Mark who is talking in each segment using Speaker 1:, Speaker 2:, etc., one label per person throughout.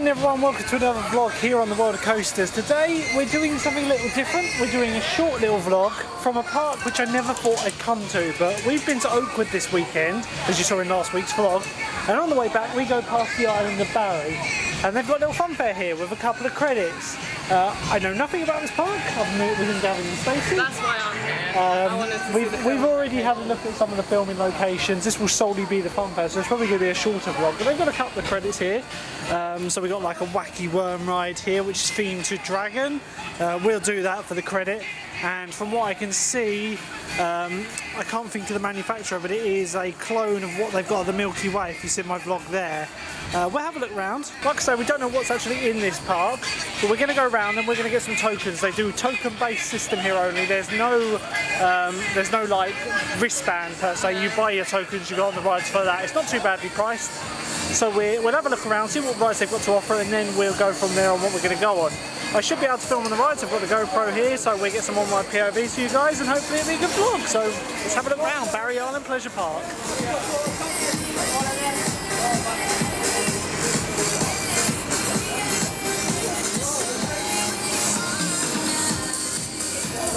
Speaker 1: morning everyone, welcome to another vlog here on the World of Coasters. Today we're doing something a little different. We're doing a short little vlog from a park which I never thought I'd come to, but we've been to Oakwood this weekend, as you saw in last week's vlog, and on the way back we go past the island of Barry, and they've got a little fun fair here with a couple of credits. I know nothing about this park, I've met with Gavin and Stacy.
Speaker 2: That's why I'm here.
Speaker 1: We've already had a look at some of the filming locations. This will solely be the fun fair, so it's probably going to be a shorter vlog, but they've got a couple of credits here. So we've got like a Wacky worm ride here which is themed to dragon. We'll do that for the credit, and from what I can see, I can't think of the manufacturer, but it is a clone of what they've got at the Milky Way, if you see my vlog there. We'll have a look around. Like I say, we don't know what's actually in this park, but we're going to go around and we're going to get some tokens. They do a token-based system here only. There's no like wristband per se. You buy your tokens, you go on the rides for that. It's not too badly priced. So we'll have a look around, see what rides they've got to offer, and then we'll go from there on what we're going to go on. I should be able to film on the rides. I've got the GoPro here, so we'll get some on my POVs for you guys, and hopefully it'll be a good vlog. So let's have a look around Barry Island Pleasure Park.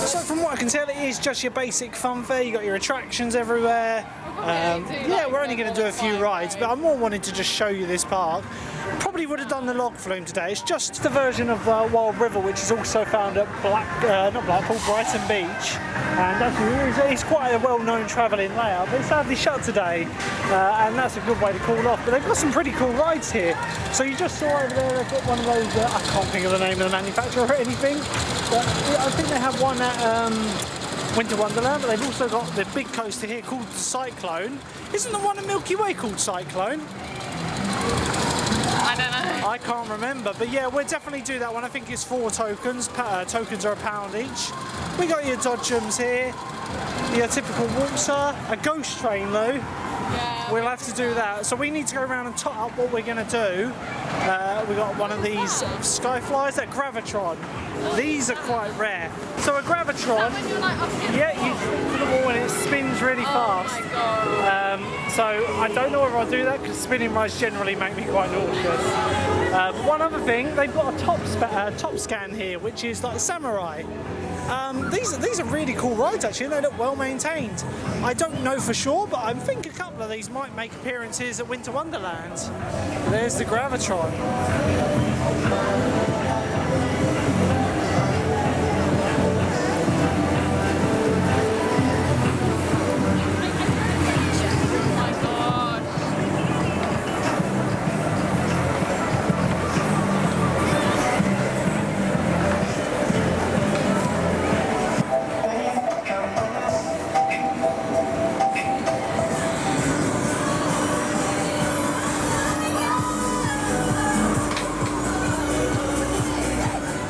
Speaker 1: So from what I can tell, it is just your basic fun fair. You got your attractions everywhere. Yeah, we're only going to do a few rides, but I'm more wanting to just show you this park. Probably would have done the log flume today. It's just the version of Wild River, which is also found at Brighton Beach. And actually, it's quite a well-known travelling layout, but it's sadly shut today. And that's a good way to cool off. But they've got some pretty cool rides here. So you just saw over there, they've got one of those, I can't think of the name of the manufacturer or anything, but I think they have one at Winter Wonderland, but they've also got the big coaster here called Cyclone. Isn't the one at Milky Way called Cyclone?
Speaker 2: I don't know.
Speaker 1: I can't remember, but yeah, we'll definitely do that one. I think it's 4 tokens. Tokens are £1 each. We got your dodgems here, your typical waltzer, a ghost train though.
Speaker 2: Yeah,
Speaker 1: we'll have to do that. So we need to go around and tot up what we're going to do. We got one of these Skyflies, that Gravitron. These are quite rare. So a Gravitron,
Speaker 2: is that when you're like up here?
Speaker 1: yeah, you stick to the wall and it spins really fast.
Speaker 2: Oh my god.
Speaker 1: So I don't know whether I'll do that because spinning rides generally make me quite nauseous. One other thing, they've got a top scan here, which is like Samurai. These are really cool rides actually, and they look well maintained. I don't know for sure, but I think a couple of these might make appearances at Winter Wonderland. There's the Gravitron.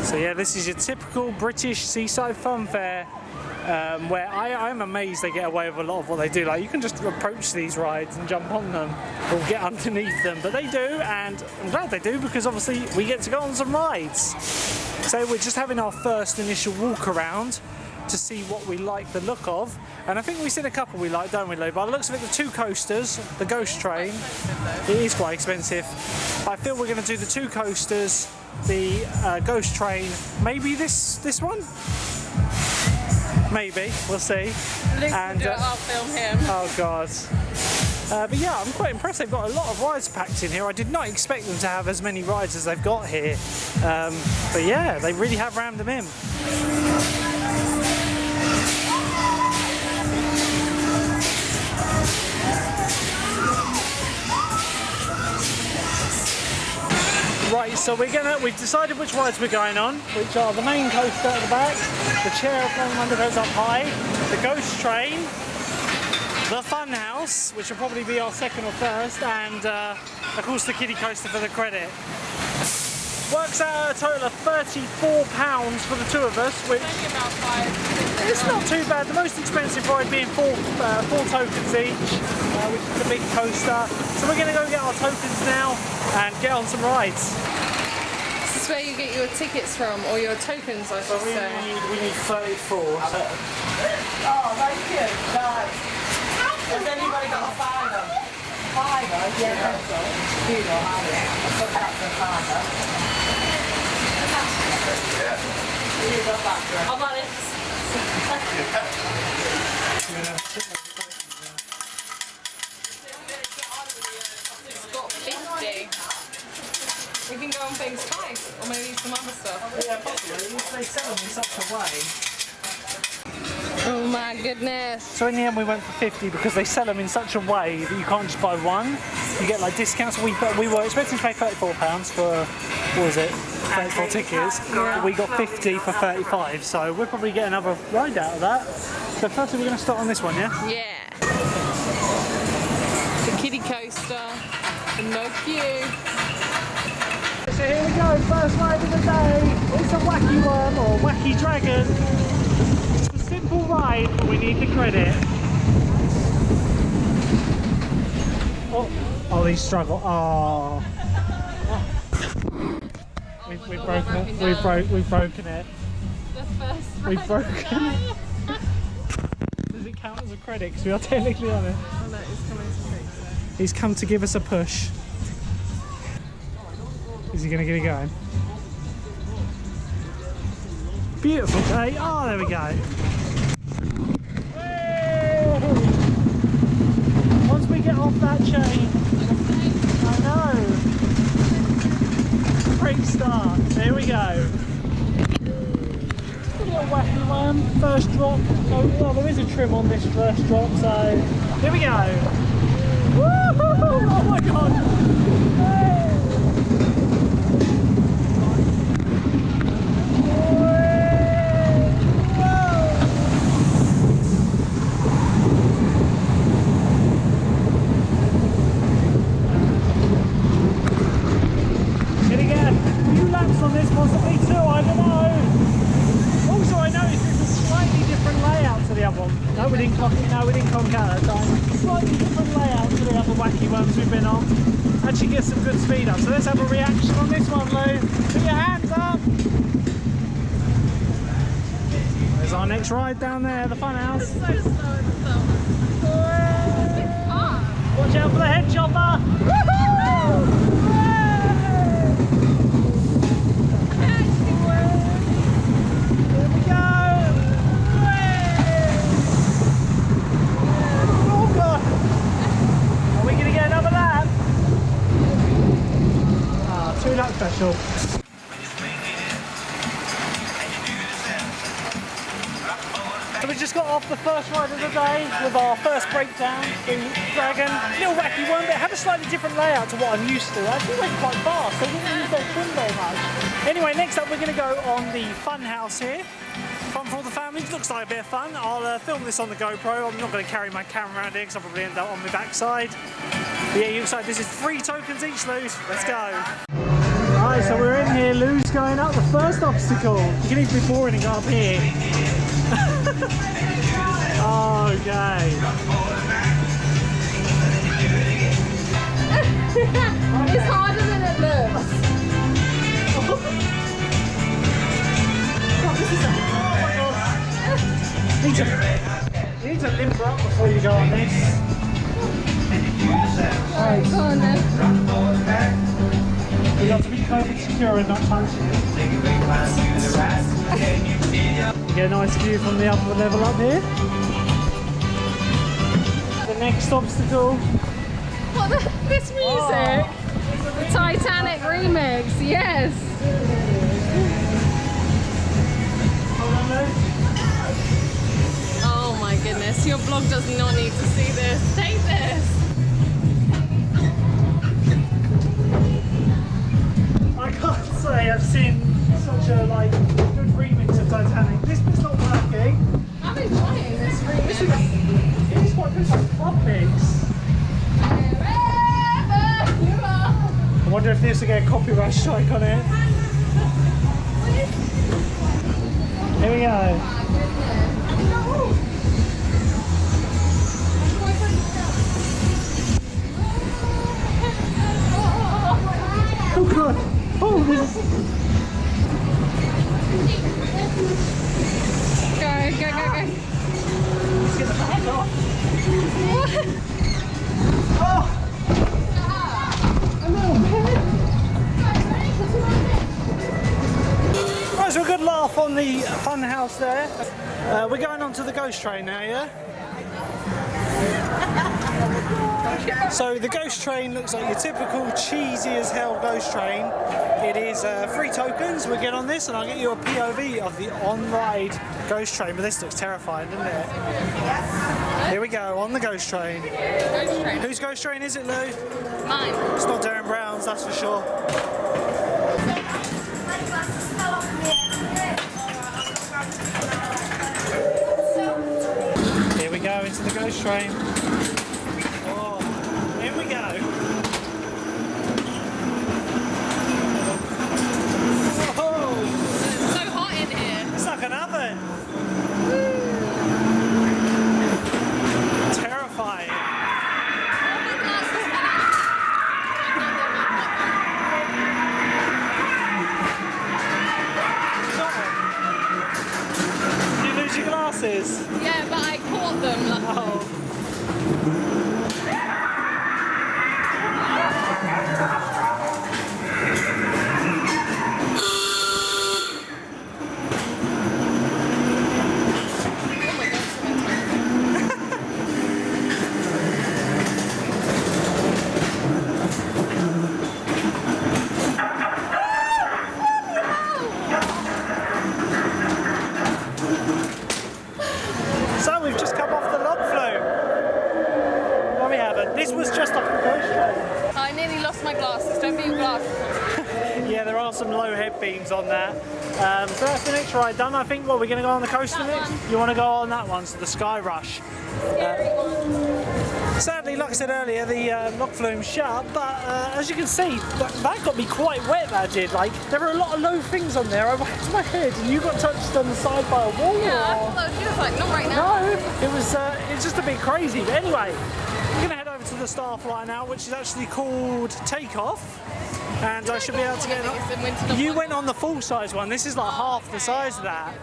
Speaker 1: So yeah, this is your typical British seaside fun fair, where I'm amazed they get away with a lot of what they do. Like, you can just approach these rides and jump on them or get underneath them, but they do, and I'm glad they do because obviously we get to go on some rides. So we're just having our first initial walk around to see what we like the look of, and I think we've seen a couple we like, don't we, Lou? By the looks of it, the 2 coasters, the Ghost Train, it is quite expensive. I feel we're going to do the 2 coasters, the Ghost Train, maybe this one? Maybe, we'll see.
Speaker 2: And I'll film him.
Speaker 1: Oh god. But yeah, I'm quite impressed. They've got a lot of rides packed in here. I did not expect them to have as many rides as they've got here. But yeah, they really have rammed them in. Right, so we've decided which rides we're going on, which are the main coaster at the back, the chair plane one that goes up high, the Ghost Train, the Fun House, which will probably be our second or first, and of course the kiddie coaster for the credit. Works out a total of £34 for the 2 of us, which
Speaker 2: about 5.
Speaker 1: it's not too bad. The most expensive ride being 4 tokens each, which is the big coaster. So we're going to go get our tokens now and get on some rides.
Speaker 2: This is where you get your tickets from, or your tokens, I should say.
Speaker 1: We need 34. So.
Speaker 3: Oh, thank you. Nice. Has anybody got a 5?
Speaker 2: I'll buy it. It's got 50. We can go on things twice, or maybe some other stuff.
Speaker 1: Yeah, possibly. They sell them in such a way.
Speaker 2: Oh my goodness.
Speaker 1: So in the end we went for 50 because they sell them in such a way that you can't just buy one. You get like discounts. We were expecting to pay £34 for, what was it, 34 tickets. But we got 50 for 35, so we'll probably get another ride out of that. So firstly we're going to start on this one, yeah?
Speaker 2: Yeah. The kiddie coaster, the Moku.
Speaker 1: So here we go, first ride of the day. It's a Wacky Worm or Wacky Dragon. It's a simple ride, but we need the credit. Oh, these struggle. Oh. We've broken it. We've broken it.
Speaker 2: The first
Speaker 1: We've broken it. Does it count as a credit? Because we are technically on it.
Speaker 2: Oh no, it's coming to fix it.
Speaker 1: He's come to give us a push. Is he going to get it going? Beautiful day. Oh, there we go. Whee! Once we get off that chain, I know. Great start. There we go. A little Wacky one. First drop. Oh, well, there is a trim on this first drop, so here we go. Woo! Oh my god. Hey! On this possibly too, I don't know. Also, I noticed it's a slightly different layout to the other one. No, we didn't conk out that time. Slightly different layout to the other Wacky Worms we've been on. Actually get some good speed up. So let's have a reaction on this one, Lou. Put your hands up. There's our next ride down there, the fun house.
Speaker 2: So slow in the film.
Speaker 1: Watch out for the head chopper. Woohoo! Two-lap special. So we just got off the first ride of the day with our first breakdown in Dragon. Little Wacky one, but it had a slightly different layout to what I'm used to. Actually went quite fast, so we didn't use their trim very much. Anyway, next up we're going to go on the fun house here. Fun for all the families, looks like a bit of fun. I'll film this on the GoPro. I'm not going to carry my camera around here because I'll probably end up on my backside. But yeah, you excited? This is 3 tokens each, Lou. Let's go. Right, so we're in here. Lou's going up the first obstacle. You can even be boring and go up here. Okay.
Speaker 2: It's harder than it looks.
Speaker 1: You need to limber up before you go on this.
Speaker 2: Alright, go on then.
Speaker 1: You have to be COVID secure and not touch it. You get a nice view from the upper level up here. The next obstacle.
Speaker 2: What, this music? Oh. The Titanic remix, yes. Oh my goodness, your vlog does not need to see this. Take this.
Speaker 1: I can't say I've seen such a good remix of Titanic. This bit's not working.
Speaker 2: I'm enjoying this remix.
Speaker 1: It is quite good, like club mix. I wonder if this will get a copyright strike on it. Here we go. Oh god! Oh, this is...
Speaker 2: Go.
Speaker 1: Let's get the bag off. Oh! So a good laugh on the fun house there. We're going on to the ghost train now, yeah? So the ghost train looks like your typical cheesy as hell ghost train. It is 3 tokens. We'll get on this and I'll get you a POV of the on-ride ghost train. But this looks terrifying, doesn't it? Here we go, on the ghost train.
Speaker 2: Ghost train.
Speaker 1: Whose ghost train is it, Lou?
Speaker 2: Mine.
Speaker 1: It's not Darren Brown's, that's for sure. Here we go, into the ghost train. Oh, here we go. Whoa!
Speaker 2: It's so hot in here.
Speaker 1: It's like an oven. Terrifying. Did you lose your glasses?
Speaker 2: Yeah, but I caught them.
Speaker 1: Oh. So we've just come off the log flume. No, we haven't. This was just off the ghost train.
Speaker 2: I nearly lost my glasses. Don't be your glasses.
Speaker 1: Yeah, there are some low head beams on that. So that's the next ride done. I think, we're going to go on the coaster
Speaker 2: That
Speaker 1: next?
Speaker 2: one.
Speaker 1: You want to go on that one, so the Sky Rush. Sadly, like I said earlier, the log flume's shut, but as you can see, that got me quite wet, that did. Like, there were a lot of low things on there. I whacked my head and you got touched on the side by a wall.
Speaker 2: Yeah, I
Speaker 1: or...
Speaker 2: thought that was you. I was like, not right now.
Speaker 1: No, it was just a bit crazy. But anyway, we're going to head over to the Starflyer now, which is actually called Takeoff. And I should be able to get it. You went on the full size one. This is like half the size of that.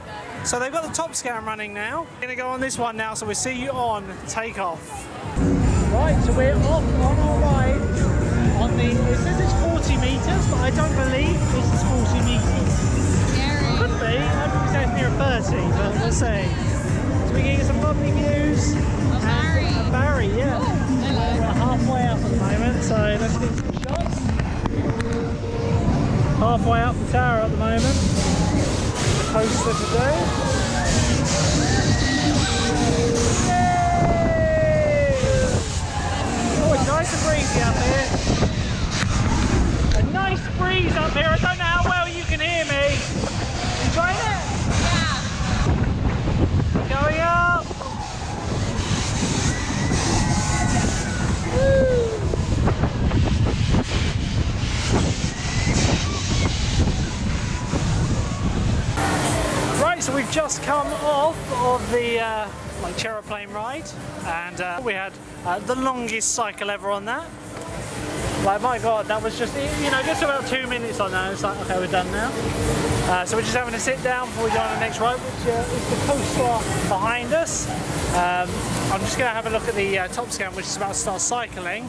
Speaker 1: So they've got the top scan running now. We're going to go on this one now, so we'll see you on Takeoff. Right, so we're off on our ride on the, it says it's 40 metres, but I don't believe this is 40 metres.
Speaker 2: Scary.
Speaker 1: Could be, I think it says near 30, but we'll see. So we can get some lovely views.
Speaker 2: Barry.
Speaker 1: Barry, yeah.
Speaker 2: Oh, hello.
Speaker 1: We're halfway up at the moment, so let's get some shots. Halfway up the tower at the moment. The coaster to do. Oh, it's nice and breezy up here. A nice breeze up here. I don't know how well you can hear me. Enjoying it?
Speaker 2: Yeah.
Speaker 1: Going up. Woo. Right, so we've just come off of the like Chairplane ride, and we had the longest cycle ever on that. Like, my God, that was just, just about 2 minutes on that. It's like, okay, we're done now. So we're just having to sit down before we go on the next ride, which is the coaster behind us. I'm just going to have a look at the top scan, which is about to start cycling.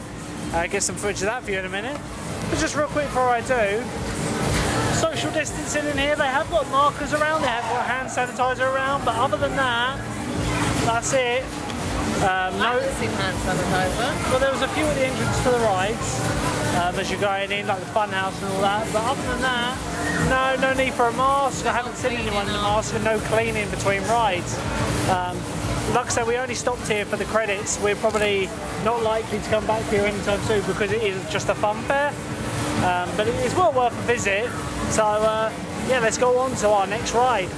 Speaker 1: Get some footage of that for you in a minute. But just real quick before I do, social distancing in here. They have got markers around, they have got hand sanitizer around, but other than that, that's it.
Speaker 2: I haven't seen hand sanitizer.
Speaker 1: Well, there was a few at the entrance to the rides as you're going in, like the fun house and all that, but other than that, no need for a mask. I haven't seen anyone in a mask, and no cleaning between rides. Like I said, we only stopped here for the credits. We're probably not likely to come back here anytime soon because it is just a fun fair, but it is well worth a visit. So yeah, let's go on to our next ride.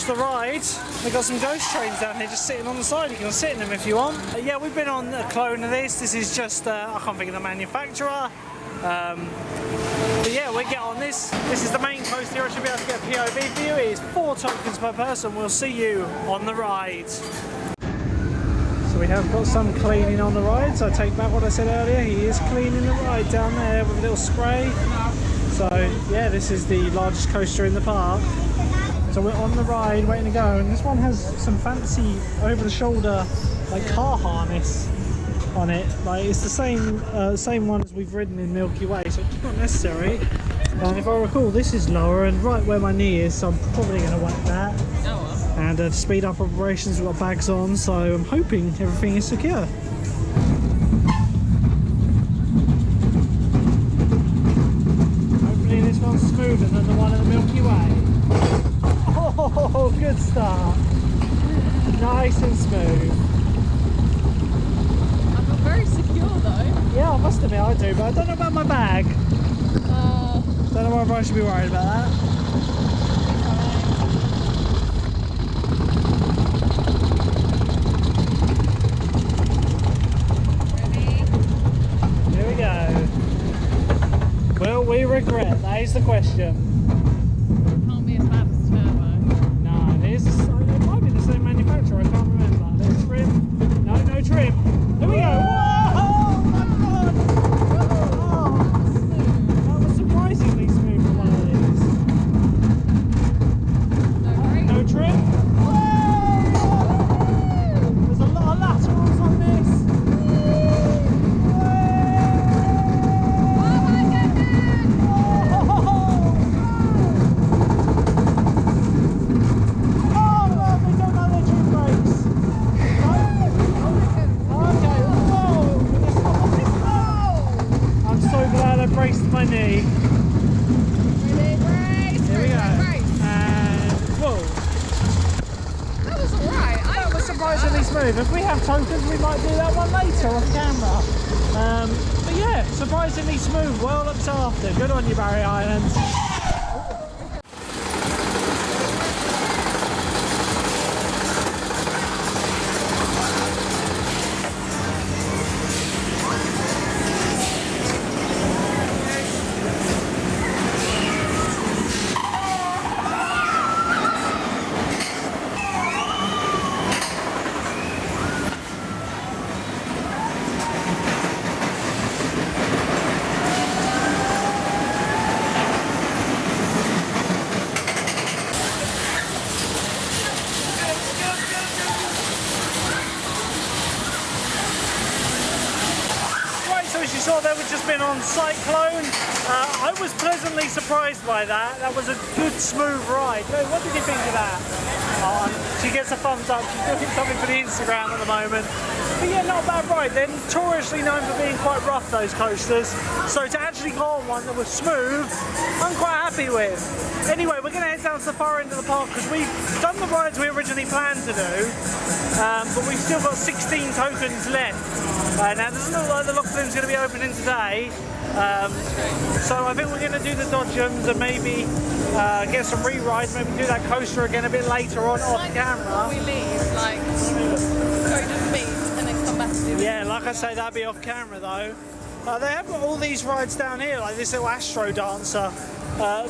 Speaker 1: The ride, we've got some ghost trains down here just sitting on the side. You can sit in them if you want. Yeah, we've been on a clone of this. This is just I can't think of the manufacturer. But yeah, we'll get on this. This is the main coaster here. I should be able to get a POV for you. It is 4 tokens per person. We'll see you on the ride. So we have got some cleaning on the ride. So I take back what I said earlier. He is cleaning the ride down there with a little spray. So yeah, this is the largest coaster in the park. So we're on the ride waiting to go. And this one has some fancy over-the-shoulder like car harness on it. Like it's the same one as we've ridden in Milky Way, so it's not necessary. And if I recall, this is lower and right where my knee is, so I'm probably going to whack that. And to speed up operations, we've got bags on, so I'm hoping everything is secure. Hopefully this one's smoother than the one in the Milky Way. Oh, good start. Nice and smooth.
Speaker 2: Very secure though.
Speaker 1: Yeah, I must admit I do, but I don't know about my bag. Don't know whether I should be worried about that.
Speaker 2: Ready?
Speaker 1: Here we go. Will we regret? That is the question.
Speaker 2: Can't be as bad as Turbo.
Speaker 1: No, it might be the same manufacturer, I can't remember. There's trim. No trim. Here we go. Whoa! Oh my god! Oh, that was surprisingly smooth for one of these.
Speaker 2: No brake.
Speaker 1: No trim. Whoa! There's a lot of laterals on this.
Speaker 2: Oh my goodness!
Speaker 1: Oh, well, they don't have their trim brakes. Okay, whoa! I'm so glad I braced my knee.
Speaker 2: Ready, brace!
Speaker 1: Here we go.
Speaker 2: Brace.
Speaker 1: And whoa!
Speaker 2: That was alright.
Speaker 1: That was surprisingly smooth. If we have tokens, we might do that one later off camera. But yeah, surprisingly smooth. Well looked after. Good on you, Barry Islands. Saw that we've just been on Cyclone. I was pleasantly surprised by that. That was a good, smooth ride. What did you think of that? She gets a thumbs up. She's looking something for the Instagram at the moment. But yeah, not a bad ride. They're notoriously known for being quite rough, those coasters. So to actually go on one that was smooth, I'm quite happy with. Anyway, we're going to head down to the far end of the park because we've done the rides we originally planned to do, but we've still got 16 tokens left. Now, it doesn't look like the lock room's going to be opening today, so I think we're going to do the dodgems and maybe get some re-rides, maybe do that coaster again a bit later on off camera.
Speaker 2: Before we leave, like, go to the beach and then come back to do it.
Speaker 1: Yeah, like I say, that'd be off camera though. They have got all these rides down here, like this little Astro Dancer.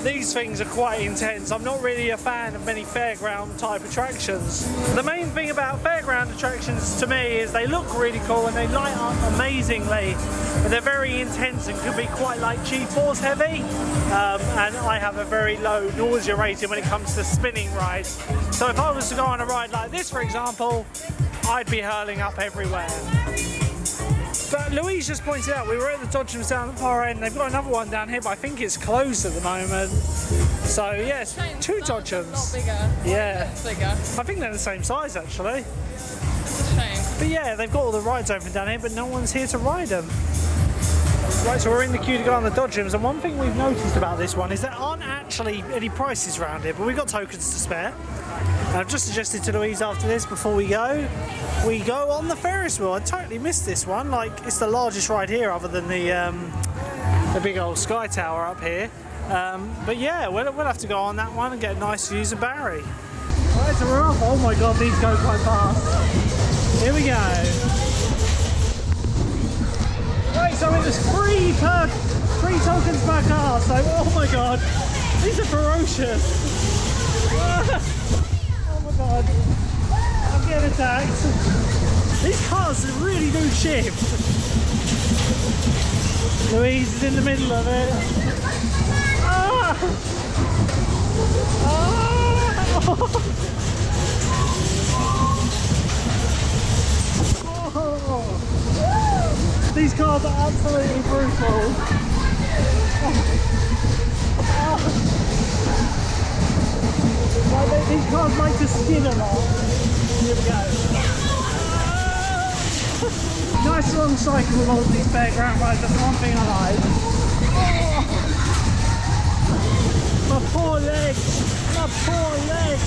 Speaker 1: These things are quite intense. I'm not really a fan of many fairground type attractions. The main thing about fairground attractions to me is they look really cool and they light up amazingly, but they're very intense and can be quite like G-force heavy. And I have a very low nausea rating when it comes to spinning rides. So if I was to go on a ride like this, for example, I'd be hurling up everywhere. But Louise just pointed out we were at the dodgems down the far end. They've got another one down here, but I think it's closed at the moment. So yes, two dodgems.
Speaker 2: Not bigger.
Speaker 1: Yeah.
Speaker 2: It's bigger.
Speaker 1: I think they're the same size actually.
Speaker 2: It's a shame.
Speaker 1: But yeah, they've got all the rides open down here, but no one's here to ride them. Right, so we're in the queue to go on the dodgems, and one thing we've noticed about this one is there aren't actually any prices around here, but we've got tokens to spare. And I've just suggested to Louise after this, before we go on the Ferris wheel. I totally missed this one. Like, it's the largest ride here other than the big old Sky Tower up here. But yeah, we'll have to go on that one and get nice views of Barry. Right, so we're off. Oh my god, these go quite fast. Here we go. Right, so it was free per 3 tokens per car, so oh my god, these are ferocious. Oh my god, I'm getting attacked. These cars really do shift. Louise is in the middle of it. Ah! Ah! Oh. These cars are absolutely brutal. Like these cars like to skid a lot. Here we go. Nice long cycle with all these fairground rides, that's one thing I like. Oh, my poor leg! My poor leg!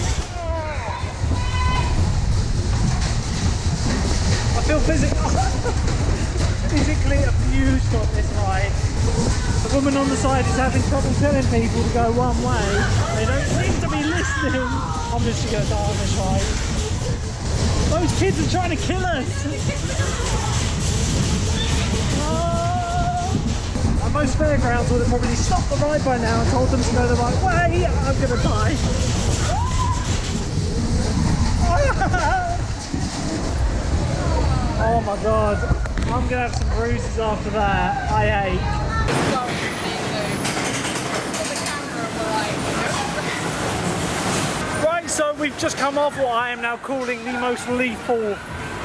Speaker 1: I feel physically abused on this ride. The woman on the side is having trouble telling people to go one way. They don't seem to be listening. I'm just going to die on this ride. Those kids are trying to kill us. Oh. And most fairgrounds would have probably stopped the ride by now and told them to go the right way. I'm going to die. Oh my god. I'm going to have some bruises after that. I ache. Right, so we've just come off what I am now calling the most lethal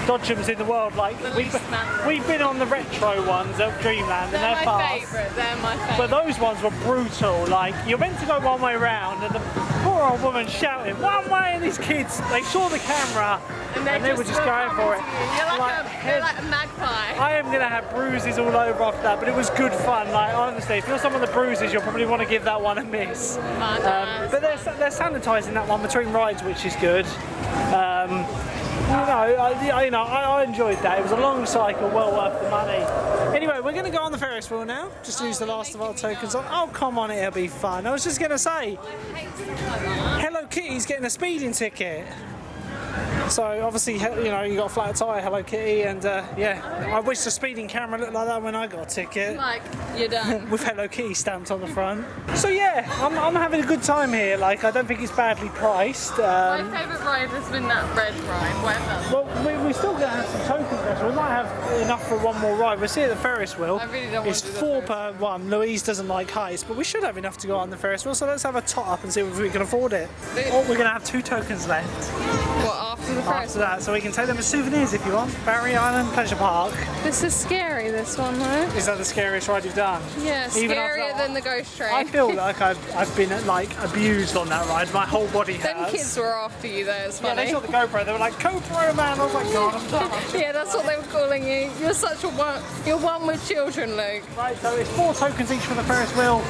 Speaker 1: dodgems in the world. Like we've been on the retro ones at Dreamland, and they're fast.
Speaker 2: They're my favourite.
Speaker 1: But those ones were brutal. Like you're meant to go one way round, and the poor old woman shouting one way, and these kids, they saw the camera and they were just going for it.
Speaker 2: You're like a magpie.
Speaker 1: I am gonna have bruises all over after that, but it was good fun. Like honestly, if you're someone with bruises, you'll probably want to give that one a miss. But they're sanitising that one between rides, which is good. I enjoyed that. It was a long cycle, well worth the money. Anyway, we're going to go on the Ferris wheel now. Just use the last of our tokens on. Oh, come on, it'll be fun. I was just going to say, Hello Kitty's getting a speeding ticket. So obviously, you got a flat tyre, Hello Kitty, and yeah, I wish the speeding camera looked like that when I got a ticket.
Speaker 2: Like, you're done.
Speaker 1: With Hello Kitty stamped on the front. So yeah, I'm having a good time here. Like, I don't think it's badly priced.
Speaker 2: My favourite ride has been that red ride, whatever.
Speaker 1: Well, we're still going to have some tokens left. We might have enough for one more ride. We'll see at the Ferris wheel.
Speaker 2: I really don't want to do
Speaker 1: It's 4 per one. Louise doesn't like heights, but we should have enough to go on the Ferris wheel. So let's have a tot up and see if we can afford it. Oh, we're going to have 2 tokens left.
Speaker 2: What, after the Ferris?
Speaker 1: After that, so we can take them as souvenirs if you want. Barry Island Pleasure Park.
Speaker 2: This is scary, this one though.
Speaker 1: Is that the scariest ride you've done?
Speaker 2: Yeah, scarier than the ghost train.
Speaker 1: I feel like I've been abused on that ride. My whole body hurts.
Speaker 2: Them kids were after you though, it's funny.
Speaker 1: Yeah, they saw the GoPro, they were like, GoPro man, I was like, God, I'm done.
Speaker 2: Yeah, that's what they were calling you. You're such a you're one with children, Luke.
Speaker 1: Right, so it's 4 tokens each for the Ferris wheel.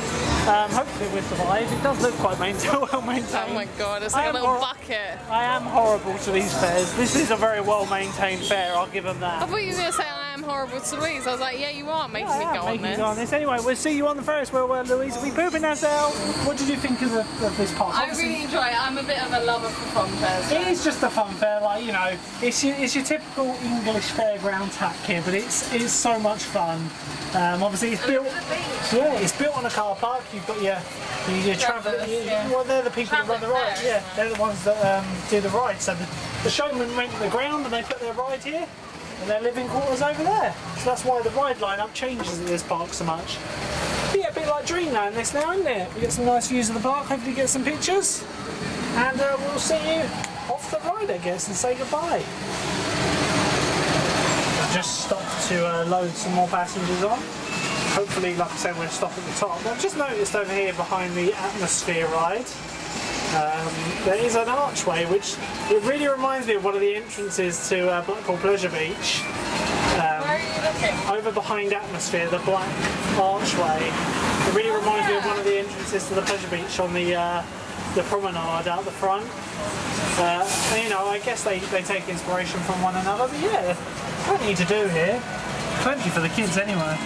Speaker 1: Hopefully we'll survive. It does look quite well maintained.
Speaker 2: Oh my God, it's like a little bucket.
Speaker 1: I am horrible to these fairs. This is a very well maintained fair, I'll give them that.
Speaker 2: I thought you were going to say I am horrible to Louise. I was like, yeah, you are making me go on this.
Speaker 1: Anyway, we'll see you on the Ferris wheel where Louise will be pooping herself. What did you think of this park?
Speaker 2: I really enjoy it. I'm a bit of a lover for fun fairs.
Speaker 1: It is just a fun fair, like, it's your typical English fairground tack here, but it's so much fun. Obviously it's built. Yeah, it's built on a car park. You've got your travel. Well, they're the people that run the ride. Yeah, they're the ones that do the ride. So the showmen rent the ground and they put their ride here, and their living quarters over there. So that's why the ride lineup changes at this park so much. But yeah, a bit like Dreamland this now, isn't it? We get some nice views of the park. Hopefully get some pictures, and we'll see you off the ride, I guess, and say goodbye. Just stopped to load some more passengers on. Hopefully, like I said, we'll stop at the top. I've just noticed over here behind the atmosphere ride, there is an archway which it really reminds me of one of the entrances to Blackpool Pleasure Beach.
Speaker 2: Where are you looking?
Speaker 1: Over behind atmosphere, the black archway. It really reminds me of one of the entrances to the Pleasure Beach on the promenade out the front. I guess they take inspiration from one another, but yeah, plenty to do here. Plenty for the kids anyway.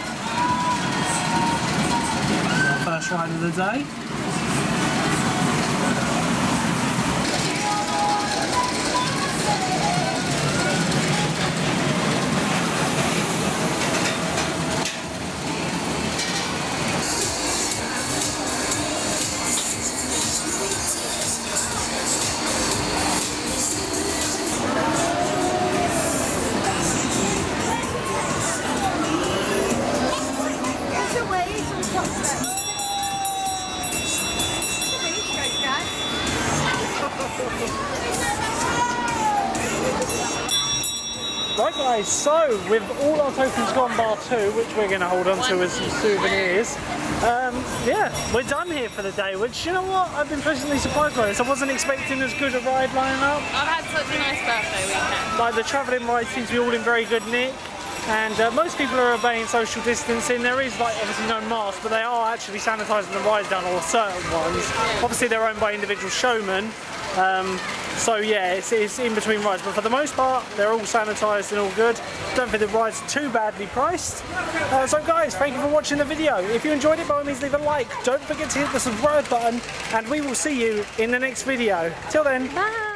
Speaker 1: Our first ride of the day. Right guys, so with all our tokens gone bar 2, which we're going to hold on to as some souvenirs, yeah, we're done here for the day, which, you know what, I've been pleasantly surprised by this. I wasn't expecting as good a ride lining up.
Speaker 2: I've had such a nice birthday weekend.
Speaker 1: Like the travelling rides seem to be all in very good nick, and most people are obeying social distancing. There is like obviously no mask, but they are actually sanitising the rides down, or certain ones. Obviously they're owned by individual showmen. So yeah, it's in between rides, but for the most part, they're all sanitised and all good. Don't think the rides are too badly priced. So guys, thank you for watching the video. If you enjoyed it, by all means leave a like. Don't forget to hit the subscribe button, and we will see you in the next video. Till then,
Speaker 2: Bye.